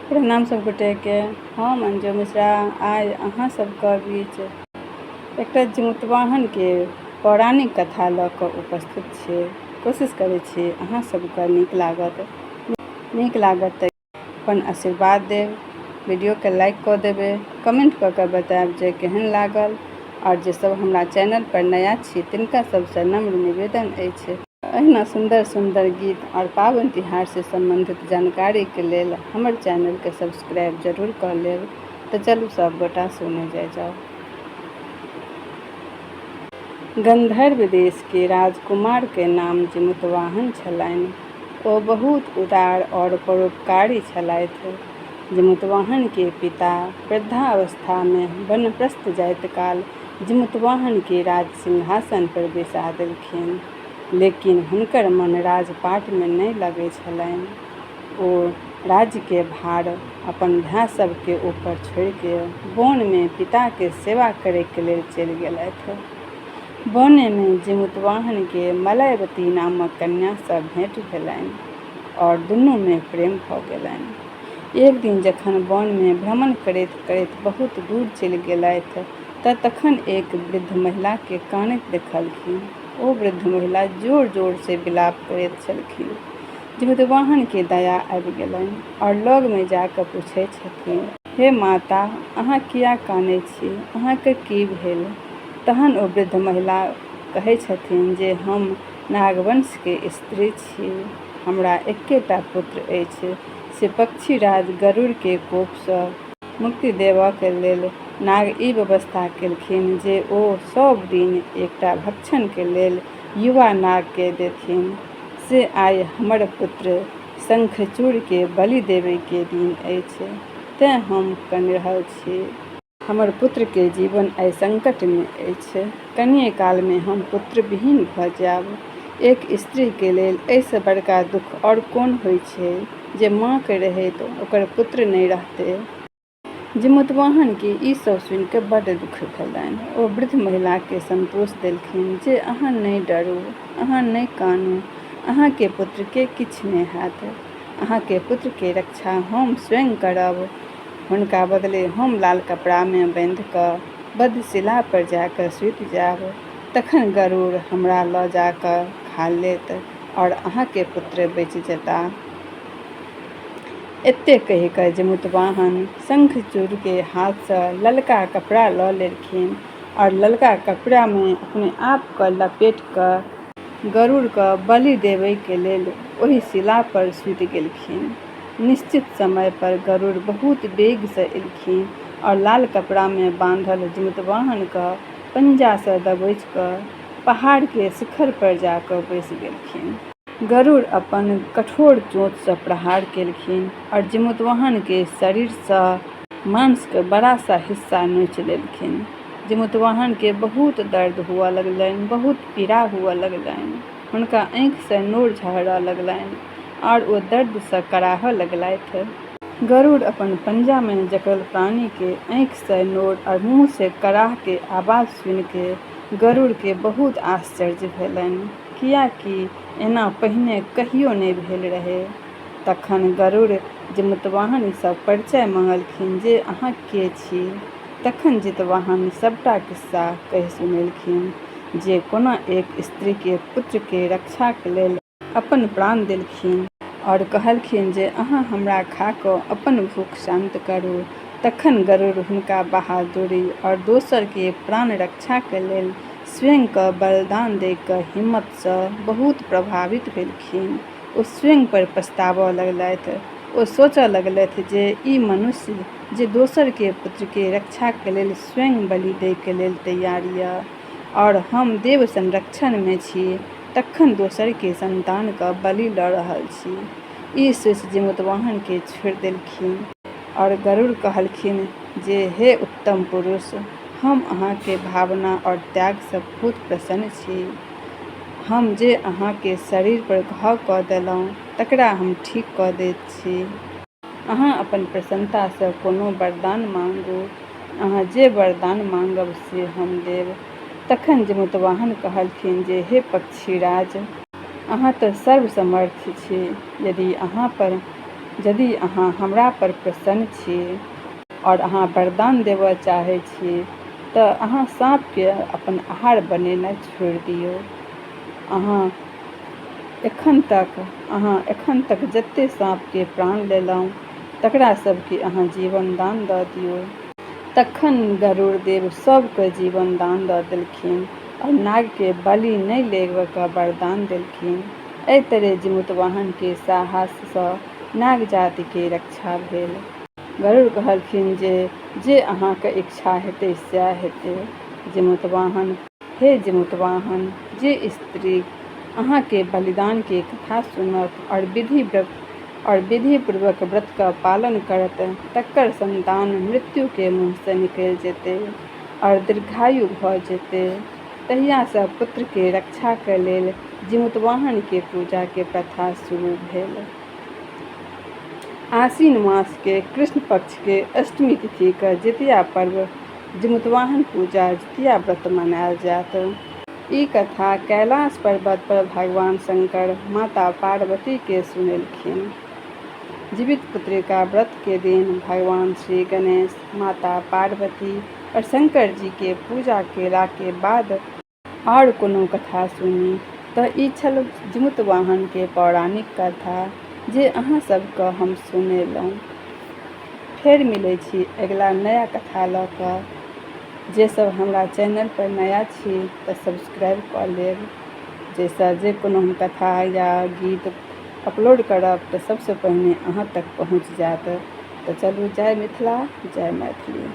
प्रणाम सब गोटेके। हम अंजू मिश्रा आज अहाँ सबके बीच एकटा जिमुतवाहनके पौराणिक कथा लऽ कऽ उपस्थित छी। कोशिश करै छी अहाँ सबके नीक लागत तऽ अपन आशीर्वाद देब, वीडियोके लाइक कऽ देबै, कमेंट कऽ कऽ बतायब जे केहन लागल। और जे सब हमरा चैनल पर नया छी तिनका सबसँ नम्र निवेदन अछि अहिना सुंदर सुंदर गीत और पाबनि तिहार से संबंधित जानकारी के लेल हमर चैनल के सब्सक्राइब जरूर कऽ लेब। तऽ चलू सब गोटा सुने जाओ। गंधर्व देश के राजकुमार के नाम जिमुतवाहन छलनि। ओ बहुत उदार और परोपकारी छलथि। जिमुतवाहन के पिता वृद्धावस्था में वानप्रस्थ जाइत काल जिमुतवाहन के राज सिंहासन पर बैसा देलखिन, लेकिन हुनकर मन राजपाट में नहीं लगै छलनि। ओ राज्य के भार अपन भाई सब के ऊपर छोड़ के वन में पिता के सेवा करे के लेल चलि गेलथि। वने में जिमुतवाहन के मलयवती नामक कन्या से भेंट भेलनि और दुनू में प्रेम भऽ गेलनि। एक दिन जखन वन में भ्रमण करैत करैत बहुत दूर चलि गेलथि तऽ तखन एक वृद्ध महिला के कानैत देखलखिन। ओ वृद्ध महिला जोर जोर से विलाप करैत छलखिन। जिमुतवाहन के दया आबि गेलनि और लग में जाकर पूछै छथिन, हे माता, अहाँ किया कानै छी? अहाँके की भेल? तहन ओ वृद्ध महिला कहै छथिन जे हम नागवंश के स्त्री छी। हमरा एकेटा पुत्र अछि। से पक्षीराज गरुड़ के कोप से मुक्ति देबऽ के लेल नाग ई व्यवस्था केलखिन जे ओ सब दिन एकटा भक्षण के लेल युवा नाग के देथिन। से आइ हमर पुत्र शंखचूड़ के बलि देवे के दिन अछि, तें हम कनि रहल छी। हमर पुत्र के जीवन आइ संकट में अछि। कनिये काल में हम पुत्र विहीन भऽ जायब। एक स्त्री के लेल एहिसँ बड़का दुख और कोन होइ छै जे माँ के रहैत ओकर पुत्र नहीं रहतै। जिमुतवाहन के ई सब सुनि के बड्ड दुख भेलनि। ओ वृद्ध महिला के संतोष देलखिन जे अहाँ नहीं डरू, अहाँ नहीं कानू, अहाँ के पुत्र के किछ नहीं हैत। अहाँ के पुत्र के रक्षा हम स्वयं करब। हुनका बदले हम लाल कपड़ा में बांधि कऽ वधशिला पर जाकर सुति जायब। तखन गरुड़ हमरा लऽ जाकर खा लेत और अहाँ के पुत्र बचि जेता। एते कहि कऽ जिमुतवाहन शंखचूड़ के हाथ से ललका कपड़ा लऽ लेलखिन और ललका कपड़ा में अपने आप को लपेट कऽ गरुड़ के बलि देवे के लेल ओहि शिला पर सुति गेलखिन। निश्चित समय पर गरुड़ बहुत वेग से एलखिन और लाल कपड़ा में बांधल जिमुतवाहन के पंजा से दबोचि कऽ पहाड़ के शिखर पर जाकर बैस गेलखिन। गरुड़ अपन कठोर चोंच से प्रहार केलखिन और जिमुतवाहन के शरीर से मांस के बड़ा सा हिस्सा नोचि लेलखिन। जिमुतवाहन के बहुत दर्द हुआ लगलनि, बहुत पीड़ा हुआ लगलनि। हुनका आँखि से नोर झरऽ लगलनि और वो दर्द से कराहऽ लगलथि। गरुड़ अपन पंजा में जकड़ल प्राणी के आँखि से नोर और मुँह से कराह के आवाज सुनि के गरुड़ के बहुत आश्चर्य भेलनि, कियाकि एना पहिने कहियो नहीं भेल रहै। तखन गरुड़ जिमुतवाहन सँ परिचय मांगलखिन जे अहाँ के छी। तखन जिमुतवाहन सबटा किस्सा कहि सुनेलखिन जे कोना एक स्त्री के पुत्र के रक्षा के लेल अपन प्राण देलखिन और कहलखिन जे अहाँ हमरा खा कऽ अपन भूख शांत करू। तखन गरुड़ हुनका बहादुरी और दोसर के प्राण रक्षा के लेल स्वयं के बलिदान दे कऽ हिम्मत से बहुत प्रभावित भेलखिन। ओ स्वयं पर पछतावऽ लगलथि। ओ सोचऽ लगलथि जे ई मनुष्य जे दोसर के पुत्र के रक्षा के लेल स्वयं बलि दे के लेल तैयार यऽ और हम देव संरक्षण में छी, तखन दोसर के संतान के बलि लऽ रहल छी। ई सोचि जिमुतवाहन के छोड़ि देलखिन और गरुड़ कहलखिन जे हे उत्तम पुरुष, हम अहाँ के भावना और त्याग से बहुत प्रसन्न छी। हम जे अहाँ के शरीर पर घाव कऽ देलहुँ तकरा हम ठीक कऽ दैत छी। अहाँ अपन प्रसन्नता से कोनो वरदान मांगू, अहाँ जे वरदान मांगब से हम देब। तखन जिमुतवाहन कहलखिन जे हे पक्षीराज, अहाँ तऽ सर्वसमर्थ छी। यदि अहाँ पर यदि अहाँ हमरा पर प्रसन्न छी और अहाँ वरदान देबऽ चाहै छी तऽ अहाँ साँपके अपन आहार बनेनाइ छोड़ि दियौ। अहाँ एखन तक जते साँपके प्राण लेलहुँ तकरा सबके अहाँ जीवन दान दऽ दियौ। तखन गरुड़ देव सबके जीवन दान दऽ देलखिन और नागके बलि नहि लेबऽके वरदान देलखिन। एहि तरह जिमुतवाहनके साहससँ नाग जातिके रक्षा भेल। गरुड़ कहलखिन जे अहाँके इच्छा हेतै सएह हेतै। जिमुतवाहन, हे जिमुतवाहन, जे स्त्री अहाँके बलिदानके कथा सुनत और विधिपूर्वक व्रतके पालन करत तकर संतान मृत्युके मुँहसँ निकलि जेतै और दीर्घायु भऽ जेतै। तहियासँ पुत्रके रक्षाके लेल जिमुतवाहनके पूजाके प्रथा शुरू भेल। आश्विन मासके कृष्ण पक्षके अष्टमी तिथिके जितिया पर्व जिमुतवाहन पूजा जितिया व्रत मनायल जायत। ई कथा कैलाश पर्वत पर भगवान शंकर माता पार्वतीके सुनेलखिन। जीवित पुत्रिका व्रत के दिन भगवान श्री गणेश, माता पार्वती और शंकर जी के पूजा केला के बाद और कोनो कथा सुनी तऽ ई छल जिमुतवाहन के पौराणिक कथा जे अहाँ सबके हम सुनेलहुँ। फेर मिलै छी अगिला नया कथा लऽ कऽ। जे सब हमरा चैनल पर नया छी तऽ सब्सक्राइब कऽ लेब, जाहिसँ जे कोनो हम कथा या गीत अपलोड करब तऽ सबसँ पहिने अहाँ तक पहुँच जायत। तऽ चलू, जय मिथिला, जय मैथिली।